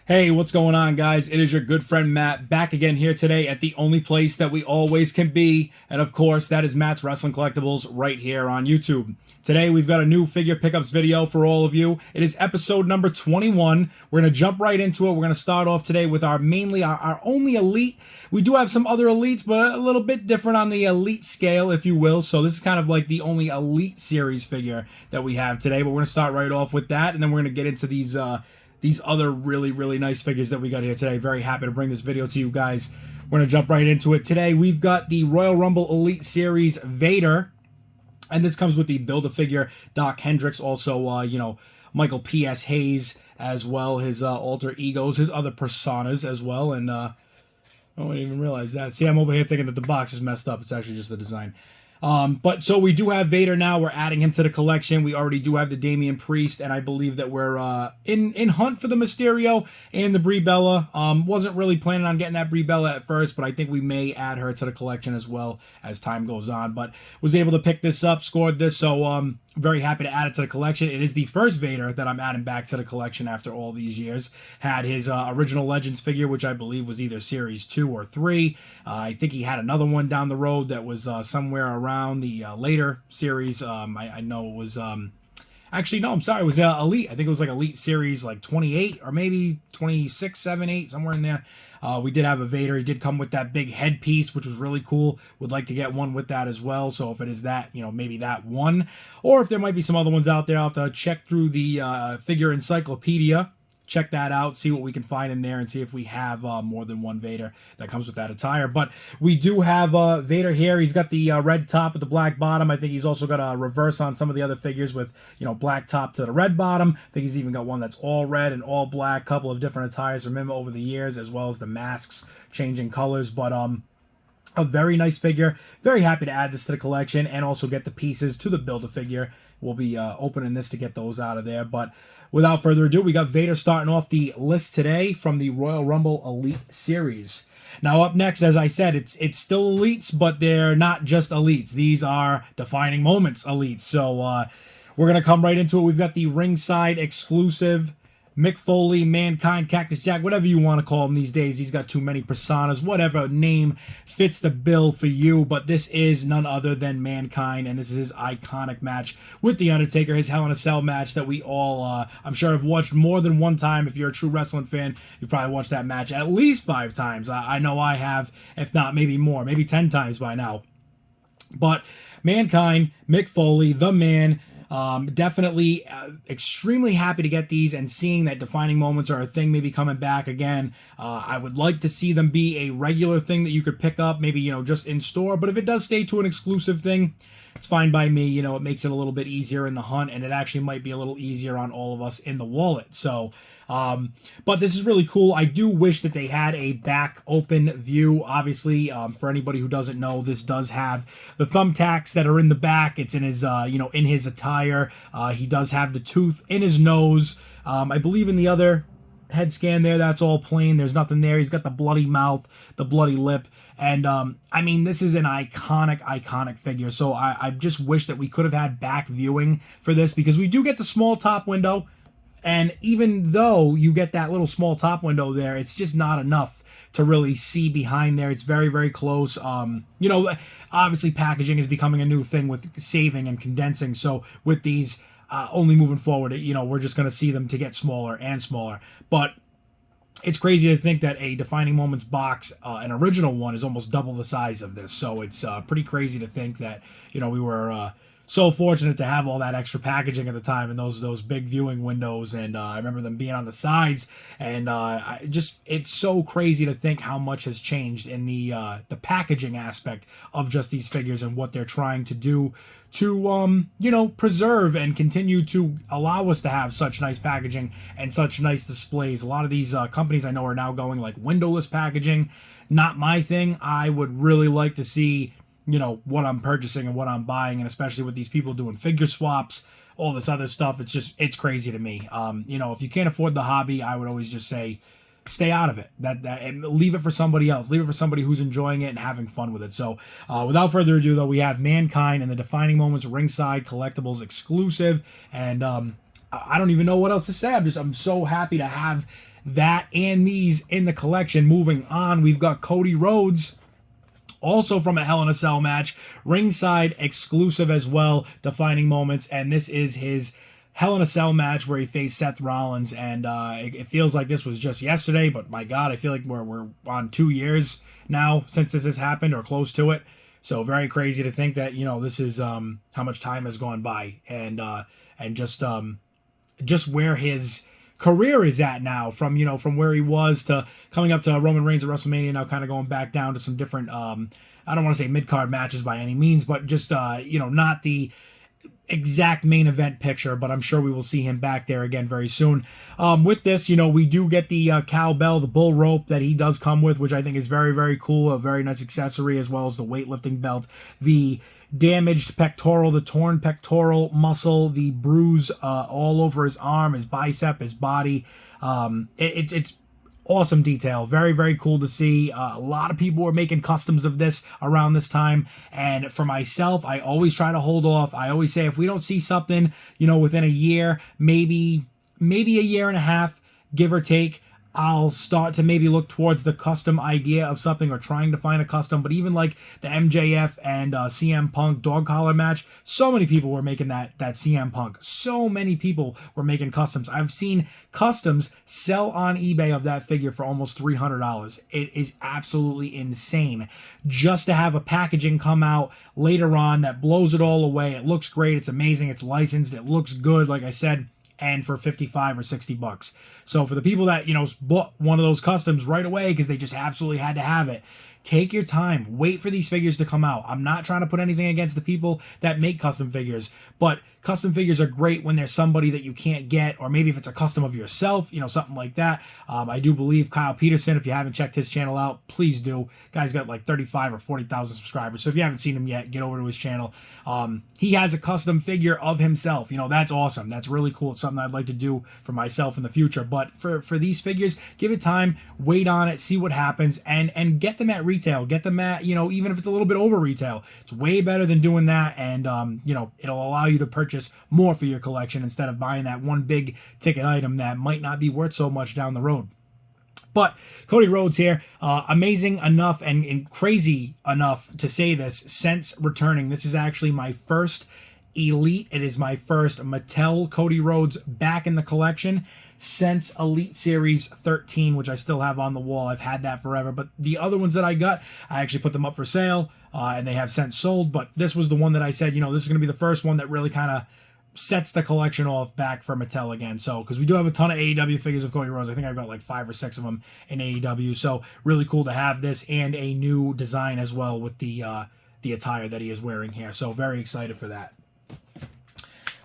Hey, what's going on, guys? It is your good friend Matt back again here today at the only place that we always can be. And of course, that is Matt's Wrestling Collectibles right here on YouTube. Today, we've got a new figure pickups video for all of you. It is episode number 21. We're going to jump right into it. We're going to start off today with our only elite. We do have some other elites, but a little bit different on the elite scale, if you will. So this is kind of like the only elite series figure that we have today. But we're going to start right off with that, and then we're going to get into these other really nice figures that we got here today. Very happy to bring this video to you guys. We're going to jump right into it. Today, we've got the Royal Rumble Elite Series Vader. And this comes with the Build-A-Figure Doc Hendricks. Also, Michael P.S. Hayes as well. His alter egos, his other personas as well. And I didn't even realize that. See, I'm over here thinking that the box is messed up. It's actually just the design. But so we do have Vader now. We're adding him to the collection. We already do have the Damian Priest, and I believe that we're in hunt for the Mysterio and the Brie Bella. Wasn't really planning on getting that Brie Bella at first, but I think we may add her to the collection as well as time goes on. But was able to pick this up, scored this, so very happy to add it to the collection. It is the first Vader that I'm adding back to the collection after all these years. Had his original Legends figure, which I believe was either Series 2 or 3. I think he had another one down the road that was somewhere around the later series. I know it was... Actually, no, I'm sorry. It was Elite. I think it was like Elite Series like 28 or maybe 26, 7, 8, somewhere in there. We did have a Vader. He did come with that big headpiece, which was really cool. Would like to get one with that as well. So if it is that, maybe that one. Or if there might be some other ones out there, I'll have to check through the figure encyclopedia. Check that out, see what we can find in there, and see if we have more than one Vader that comes with that attire. But we do have Vader here. He's got the red top with the black bottom. I think he's also got a reverse on some of the other figures with, black top to the red bottom. I think he's even got one that's all red and all black. Couple of different attires from him over the years, as well as the masks changing colors. But a very nice figure. Very happy to add this to the collection and also get the pieces to the Build-A-Figure. We'll be opening this to get those out of there. But without further ado, we got Vader starting off the list today from the Royal Rumble Elite Series. Now up next, as I said, it's still elites, but they're not just elites. These are defining moments elites. So we're going to come right into it. We've got the ringside exclusive Mick Foley, Mankind, Cactus Jack, whatever you want to call him these days. He's got too many personas. Whatever name fits the bill for you. But this is none other than Mankind, and this is his iconic match with The Undertaker, his Hell in a Cell match that we all, I'm sure, have watched more than one time. If you're a true wrestling fan, you've probably watched that match at least 5 times. I know I have, if not maybe more, maybe 10 times by now. But Mankind, Mick Foley, the man... definitely extremely happy to get these and seeing that defining moments are a thing maybe coming back again. I would like to see them be a regular thing that you could pick up, maybe, just in store. But if it does stay to an exclusive thing, it's fine by me. It makes it a little bit easier in the hunt, and it actually might be a little easier on all of us in the wallet. So, but this is really cool. I do wish that they had a back open view. Obviously, for anybody who doesn't know, this does have the thumbtacks that are in the back. It's in his, in his attire. He does have the tooth in his nose. I believe in the other head scan there, that's all plain. There's nothing there. He's got the bloody mouth, the bloody lip. And, I mean, this is an iconic figure. So I just wish that we could have had back viewing for this, because we do get the small top window. And even though you get that little small top window there, it's just not enough to really see behind there. It's very close. Obviously packaging is becoming a new thing with saving and condensing. So with these only moving forward, we're just going to see them to get smaller and smaller. But it's crazy to think that a Defining Moments box, an original one, is almost double the size of this. So it's pretty crazy to think that, we were... so fortunate to have all that extra packaging at the time and those big viewing windows, and I remember them being on the sides, and it's so crazy to think how much has changed in the packaging aspect of just these figures and what they're trying to do to preserve and continue to allow us to have such nice packaging and such nice displays. A lot of these companies I know are now going like windowless packaging. Not my thing. I would really like to see what I'm purchasing and what I'm buying, and especially with these people doing figure swaps, all this other stuff. It's crazy to me. If you can't afford the hobby, I would always just say, stay out of it. And leave it for somebody else. Leave it for somebody who's enjoying it and having fun with it. So, without further ado, though, we have Mankind and the Defining Moments Ringside Collectibles exclusive, and I don't even know what else to say. I'm so happy to have that and these in the collection. Moving on, we've got Cody Rhodes, also from a Hell in a Cell match, ringside exclusive as well, defining moments, and this is his Hell in a Cell match where he faced Seth Rollins, and it feels like this was just yesterday, but my God, I feel like we're on 2 years now since this has happened, or close to it. So very crazy to think that, you know, this is how much time has gone by, and just where his career is at now, from, you know, from where he was to coming up to Roman Reigns at WrestleMania, now kind of going back down to some different I don't want to say mid-card matches by any means, but just you know, not the exact main event picture, but I'm sure we will see him back there again very soon. With this, you know, we do get the cowbell, the bull rope that he does come with, which I think is very, very cool, a very nice accessory, as well as the weightlifting belt, the damaged pectoral, the torn pectoral muscle, the bruise all over his arm, his bicep, his body. It's awesome detail. Very, very cool to see. A lot of people were making customs of this around this time. And for myself, I always try to hold off. I always say if we don't see something, you know, within a year, maybe a year and a half, give or take, I'll start to maybe look towards the custom idea of something, or trying to find a custom. But even like the MJF and CM Punk dog collar match, so many people were making that CM Punk. So many people were making customs. I've seen customs sell on eBay of that figure for almost $300. It is absolutely insane just to have a packaging come out later on that blows it all away. It looks great. It's amazing. It's licensed. It looks good, like I said, and for 55 or 60 bucks. So for the people that, you know, bought one of those customs right away because they just absolutely had to have it, take your time. Wait for these figures to come out. I'm not trying to put anything against the people that make custom figures, but custom figures are great when there's somebody that you can't get, or maybe if it's a custom of yourself, you know, something like that. I do believe Kyle Peterson, if you haven't checked his channel out, please do. Guy's got like 35 or 40,000 subscribers, so if you haven't seen him yet, get over to his channel. He has a custom figure of himself. You know, that's awesome. That's really cool. It's something I'd like to do for myself in the future. But for these figures, give it time, wait on it, see what happens, and get them at retail. Get them at, you know, even if it's a little bit over retail. It's way better than doing that, and you know, it'll allow you to purchase more for your collection instead of buying that one big ticket item that might not be worth so much down the road. But Cody Rhodes here, amazing enough and crazy enough to say this, since returning. This is actually my first Elite. It is my first Mattel Cody Rhodes back in the collection since Elite Series 13, which I still have on the wall. I've had that forever. But the other ones that I got, I actually put them up for sale, and they have since sold. But this was the one that I said, you know, this is going to be the first one that really kind of sets the collection off back for Mattel again. So, because we do have a ton of AEW figures of Cody Rhodes. I think I've got like 5 or 6 of them in AEW. So, really cool to have this, and a new design as well with the attire that he is wearing here. So, very excited for that.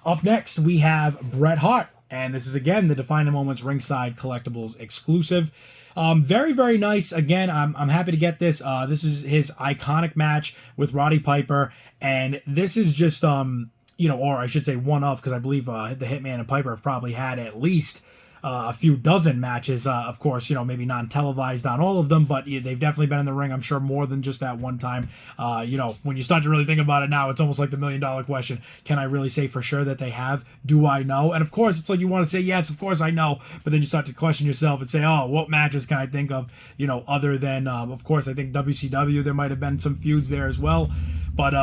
Up next, we have Bret Hart. And this is, again, the Defining Moments Ringside Collectibles exclusive. Very, very nice. Again, I'm happy to get this. This is his iconic match with Roddy Piper. And this is just, you know, or I should say one of, because I believe the Hitman and Piper have probably had at least a few dozen matches. Of course, you know, maybe non-televised on all of them, but they've definitely been in the ring, I'm sure, more than just that one time. You know, when you start to really think about it now, it's almost like the $1,000,000 question. Can I really say for sure that they have? Do I know? And of course, it's like you want to say, yes, of course I know, but then you start to question yourself and say, oh, what matches can I think of, you know, other than, of course, I think WCW, there might have been some feuds there as well. But,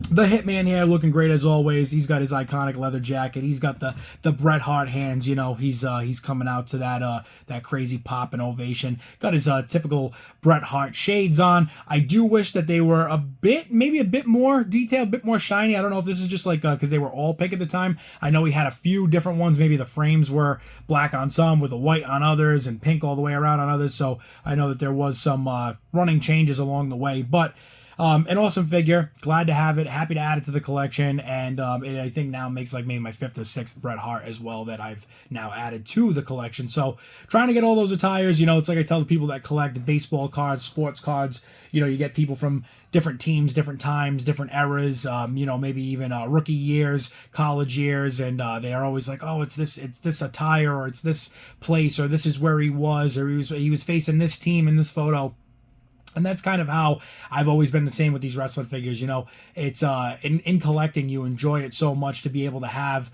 the Hitman here looking great as always. He's got his iconic leather jacket. He's got the Bret Hart hands. You know, he's coming out to that crazy pop and ovation. Got his typical Bret Hart shades on. I do wish that they were maybe a bit more detailed, a bit more shiny. I don't know if this is just like because they were all pink at the time. I know he had a few different ones. Maybe the frames were black on some, with a white on others, and pink all the way around on others. So I know that there was some running changes along the way, but. An awesome figure. Glad to have it. Happy to add it to the collection. And it, I think, now makes like maybe my 5th or 6th Bret Hart as well that I've now added to the collection. So trying to get all those attires. You know, it's like I tell the people that collect baseball cards, sports cards. You know, you get people from different teams, different times, different eras. You know, maybe even rookie years, college years, and they are always like, oh, it's this attire, or it's this place, or this is where he was, or he was facing this team in this photo. And that's kind of how I've always been the same with these wrestling figures. You know, it's in collecting, you enjoy it so much to be able to have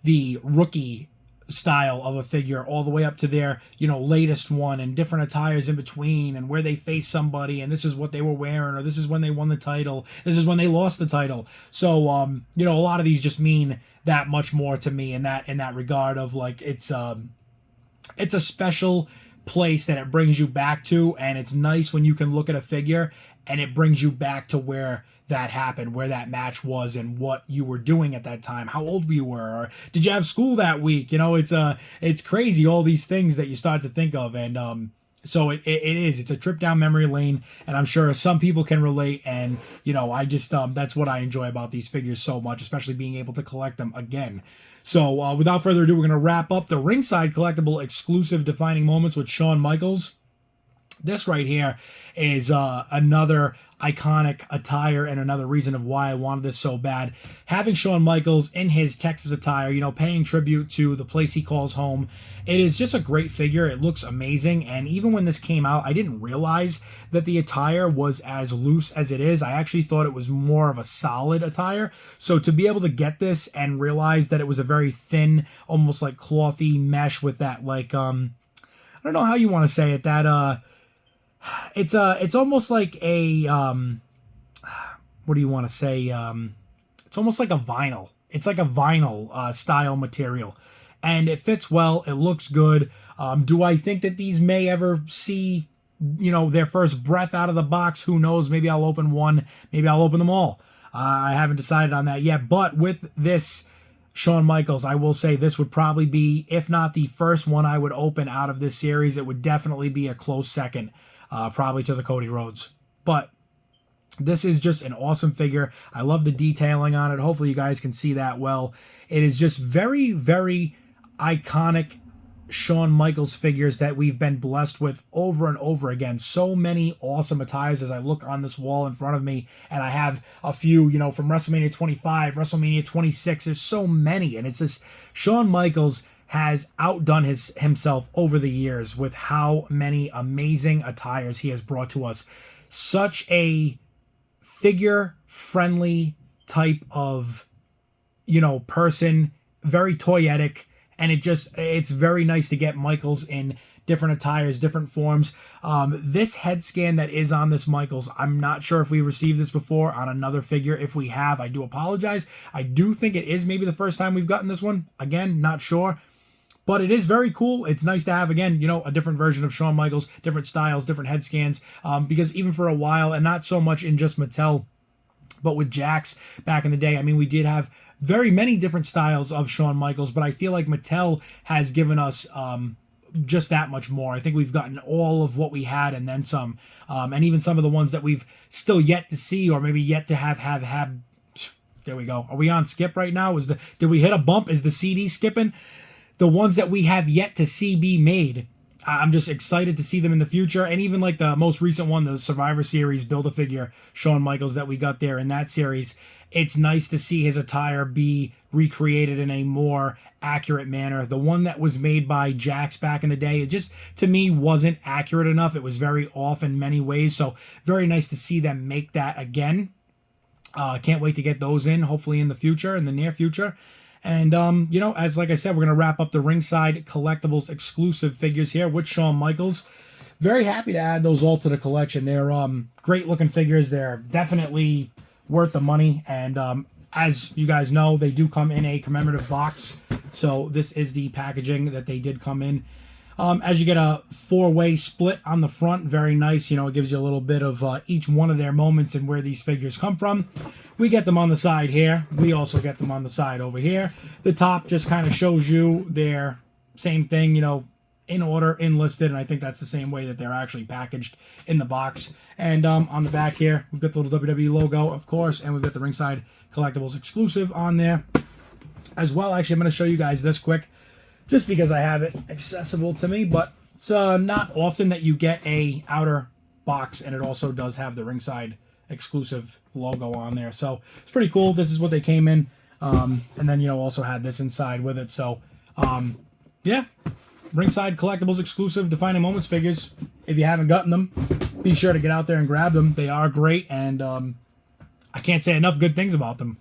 the rookie style of a figure all the way up to their, you know, latest one, and different attires in between, and where they face somebody, and this is what they were wearing, or this is when they won the title, this is when they lost the title. So you know, a lot of these just mean that much more to me in that regard of like, it's a special place that it brings you back to, and it's nice when you can look at a figure and it brings you back to where that happened, where that match was, and what you were doing at that time, how old you were, or did you have school that week? You know, it's crazy, all these things that you start to think of. And so it's a trip down memory lane, and I'm sure some people can relate. And you know, I just that's what I enjoy about these figures so much, especially being able to collect them again. So without further ado, we're going to wrap up the ringside collectible exclusive defining moments with Shawn Michaels. This right here is another iconic attire, and another reason of why I wanted this so bad. Having Shawn Michaels in his Texas attire, you know, paying tribute to the place he calls home. It is just a great figure. It looks amazing. And even when this came out, I didn't realize that the attire was as loose as it is. I actually thought it was more of a solid attire. So to be able to get this and realize that it was a very thin, almost like clothy mesh with that, like, I don't know how you want to say it, that, it's almost like a, what do you want to say? It's almost like a vinyl. It's like a vinyl style material, and it fits well. It looks good. Do I think that these may ever see, you know, their first breath out of the box? Who knows? Maybe I'll open one. Maybe I'll open them all. I haven't decided on that yet. But with this Shawn Michaels, I will say this would probably be, if not the first one I would open out of this series, it would definitely be a close second. Probably to the Cody Rhodes. But this is just an awesome figure. I love the detailing on it. Hopefully you guys can see that well. It is just very, very iconic Shawn Michaels figures that we've been blessed with over and over again. So many awesome attires as I look on this wall in front of me, and I have a few, you know, from WrestleMania 25, WrestleMania 26. There's so many, and it's just Shawn Michaels has outdone himself over the years with how many amazing attires he has brought to us. Such a figure-friendly type of, you know, person, very toyetic, and it's very nice to get Michaels in different attires, different forms. This head scan that is on this Michaels, I'm not sure if we received this before on another figure. If we have, I do apologize. I do think it is maybe the first time we've gotten this one. Again, not sure. But it is very cool. It's nice to have, again, you know, a different version of Shawn Michaels, different styles, different head scans. Because even for a while, and not so much in just Mattel, but with Jakks back in the day, I mean, we did have very many different styles of Shawn Michaels, but I feel like Mattel has given us just that much more. I think we've gotten all of what we had and then some. And even some of the ones that we've still yet to see, or maybe yet to have. There we go. Are we on skip right now? Did we hit a bump? Is the CD skipping? The ones that we have yet to see be made, I'm just excited to see them in the future. And even like the most recent one, the Survivor Series Build-A-Figure Shawn Michaels that we got there in that series, it's nice to see his attire be recreated in a more accurate manner. The one that was made by Jakks back in the day, it just, to me, wasn't accurate enough. It was very off in many ways. So very nice to see them make that again. Can't wait to get those in, hopefully in the future, in the near future. And, you know, as like I said, we're going to wrap up the ringside collectibles exclusive figures here with Shawn Michaels. Very happy to add those all to the collection. They're great looking figures. They're definitely worth the money. And as you guys know, they do come in a commemorative box. So this is the packaging that they did come in. As you get a 4-way split on the front, very nice. You know, it gives you a little bit of each one of their moments and where these figures come from. We get them on the side here. We also get them on the side over here. The top just kind of shows you their same thing, you know, in order, enlisted, and I think that's the same way that they're actually packaged in the box. And on the back here, we've got the little WWE logo, of course, and we've got the Ringside Collectibles exclusive on there as well. Actually, I'm going to show you guys this quick, just because I have it accessible to me, but it's not often that you get a outer box, and it also does have the Ringside exclusive logo on there. So it's pretty cool. This is what they came in. And then, you know, also had this inside with it. So, yeah. Ringside Collectibles exclusive Defining Moments figures. If you haven't gotten them, be sure to get out there and grab them. They are great, and I can't say enough good things about them.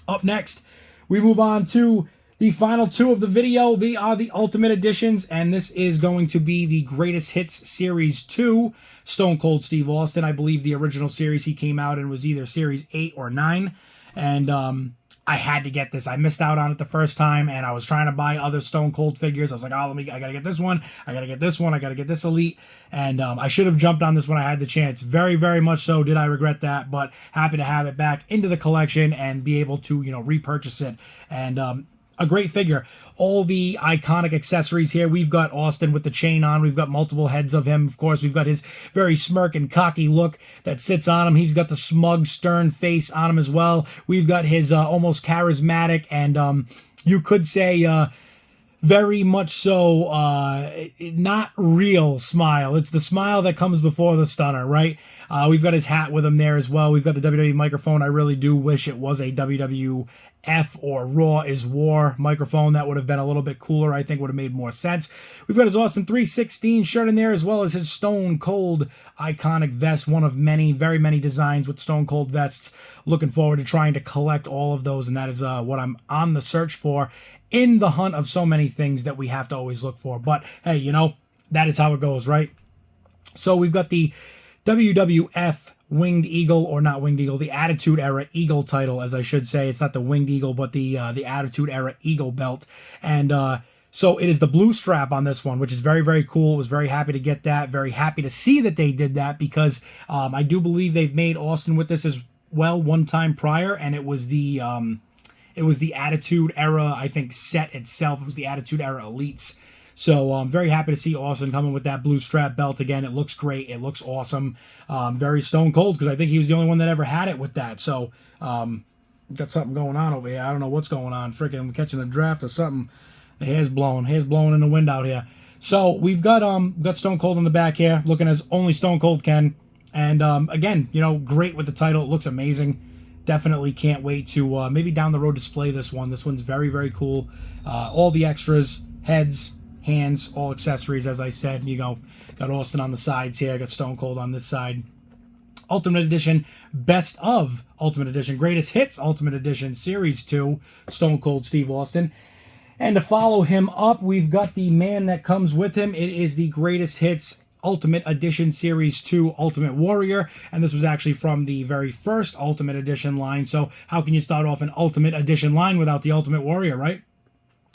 Up next, we move on to The final two of the video, they are the Ultimate Editions, and this is going to be the Greatest Hits Series 2, Stone Cold Steve Austin. I believe the original series he came out in was either Series 8 or 9, and I had to get this. I missed out on it the first time, and I was trying to buy other Stone Cold figures. I was like, oh, I gotta get this one, I gotta get this one, I gotta get this Elite, and I should have jumped on this when I had the chance. Very, very much so did I regret that, but happy to have it back into the collection and be able to, repurchase it. And a great figure. All the iconic accessories here. We've got Austin with the chain on. We've got multiple heads of him. Of course, we've got his very smirk and cocky look that sits on him. He's got the smug, stern face on him as well. We've got his almost charismatic and you could say very much so not real smile. It's the smile that comes before the stunner, right? We've got his hat with him there as well. We've got the WWE microphone. I really do wish it was a WWF or Raw is War microphone. That would have been a little bit cooler. I think would have made more sense. We've got his Austin 316 shirt in there, as well as his Stone Cold iconic vest. One of many, very many designs with Stone Cold vests. Looking forward to trying to collect all of those, and that is what I'm on the search for in the hunt of so many things that we have to always look for. But hey, that is how it goes, right? So we've got the WWF Winged Eagle, or not Winged Eagle, the Attitude Era Eagle title, as I should say. It's not the Winged Eagle, but the Attitude Era Eagle belt. And so it is the blue strap on this one, which is very, very cool. Was very happy to get that. Very happy to see that they did that, because I do believe they've made Austin with this as well one time prior, and it was the Attitude Era, I think, set itself. It was the Attitude Era Elites. So I'm very happy to see Austin coming with that blue strap belt again. It looks great. It looks awesome. Very Stone Cold, because I think he was the only one that ever had it with that. So got something going on over here. I don't know what's going on. Freaking, I'm catching a draft or something. The hair's blowing. Hair's blowing in the wind out here. So we've got Stone Cold on the back here, looking as only Stone Cold can. And again, great with the title. It looks amazing. Definitely can't wait to maybe down the road display this one. This one's very, very cool. All the extras, heads, hands, all accessories, as I said. Got Austin on the sides here. Got Stone Cold on this side. Ultimate Edition, Best of Ultimate Edition, Greatest Hits Ultimate Edition, Series 2, Stone Cold Steve Austin. And to follow him up, we've got the man that comes with him. It is the Greatest Hits Ultimate Edition Series 2 Ultimate Warrior, and this was actually from the very first Ultimate Edition line. So how can you start off an Ultimate Edition line without the Ultimate Warrior, right?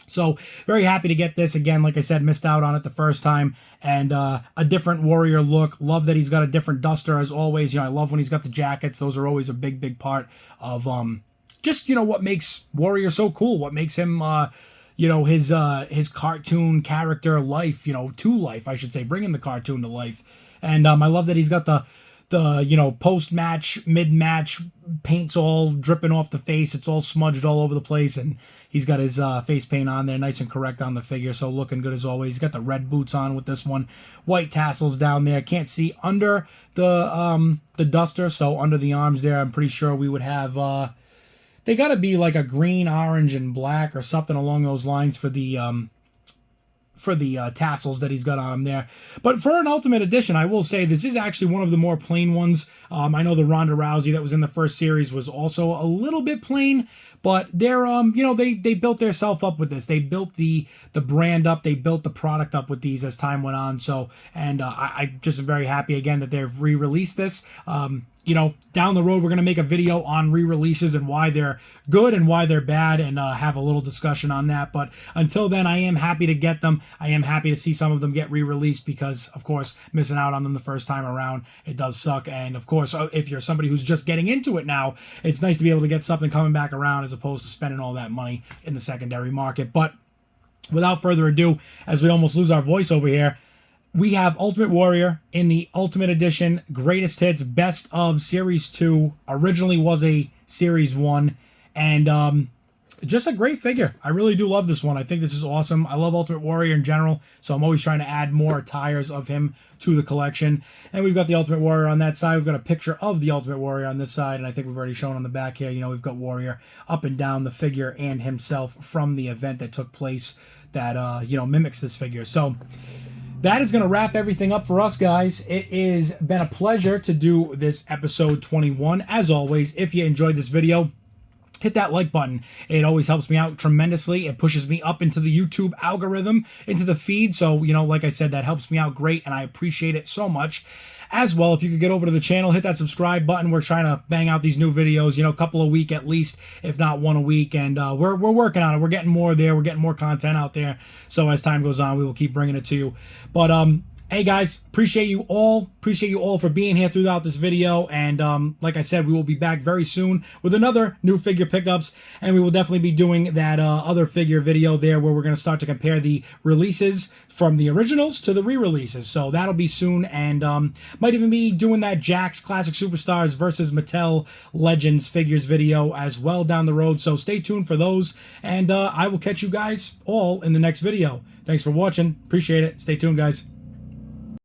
So very happy to get this. Again, like I said, missed out on it the first time. And a different Warrior look. Love that he's got a different duster as always. I love when he's got the jackets. Those are always a big, big part of just, what makes Warrior so cool. What makes him, his cartoon character life, to life, I should say. Bringing the cartoon to life. And I love that he's got the post-match, mid-match, paint's all dripping off the face. It's all smudged all over the place, and he's got his face paint on there, nice and correct on the figure, so looking good as always. He's got the red boots on with this one. White tassels down there. Can't see under the duster, so under the arms there, I'm pretty sure we would have... they got to be like a green, orange, and black or something along those lines for the tassels that he's got on him there. But for an Ultimate Edition, I will say this is actually one of the more plain ones. I know the Ronda Rousey that was in the first series was also a little bit plain, but they're they built their self up with this. They built the brand up. They built the product up with these as time went on. So, and I just am very happy again that they've re-released this. Down the road, we're going to make a video on re-releases and why they're good and why they're bad, and have a little discussion on that. But until then, I am happy to get them. I am happy to see some of them get re-released because, of course, missing out on them the first time around, it does suck. And, of course, if you're somebody who's just getting into it now, it's nice to be able to get something coming back around as opposed to spending all that money in the secondary market. But without further ado, as we almost lose our voice over here, we have Ultimate Warrior in the Ultimate Edition Greatest Hits Best of Series 2. Originally was a Series 1. And just a great figure. I really do love this one. I think this is awesome. I love Ultimate Warrior in general, so I'm always trying to add more attires of him to the collection. And we've got the Ultimate Warrior on that side. We've got a picture of the Ultimate Warrior on this side, and I think we've already shown on the back here. We've got Warrior up and down the figure and himself from the event that took place that, mimics this figure. So that is going to wrap everything up for us, guys. It has been a pleasure to do this episode 21. As always, if you enjoyed this video, hit that like button. It always helps me out tremendously. It pushes me up into the YouTube algorithm, into the feed. So, you know, like I said, that helps me out great, and I appreciate it so much. As well, if you could get over to the channel, hit that subscribe button. We're trying to bang out these new videos, you know, a couple a week at least, if not one a week. And we're working on it. We're getting more there. We're getting more content out there. So as time goes on, we will keep bringing it to you. But hey guys, appreciate you all for being here throughout this video, and like I said, we will be back very soon with another new figure pickups, and we will definitely be doing that other figure video there where we're going to start to compare the releases from the originals to the re-releases. So that'll be soon, and might even be doing that Jakks Classic Superstars versus Mattel Legends figures video as well down the road. So stay tuned for those, and I will catch you guys all in the next video. Thanks for watching. Appreciate it. Stay tuned, guys.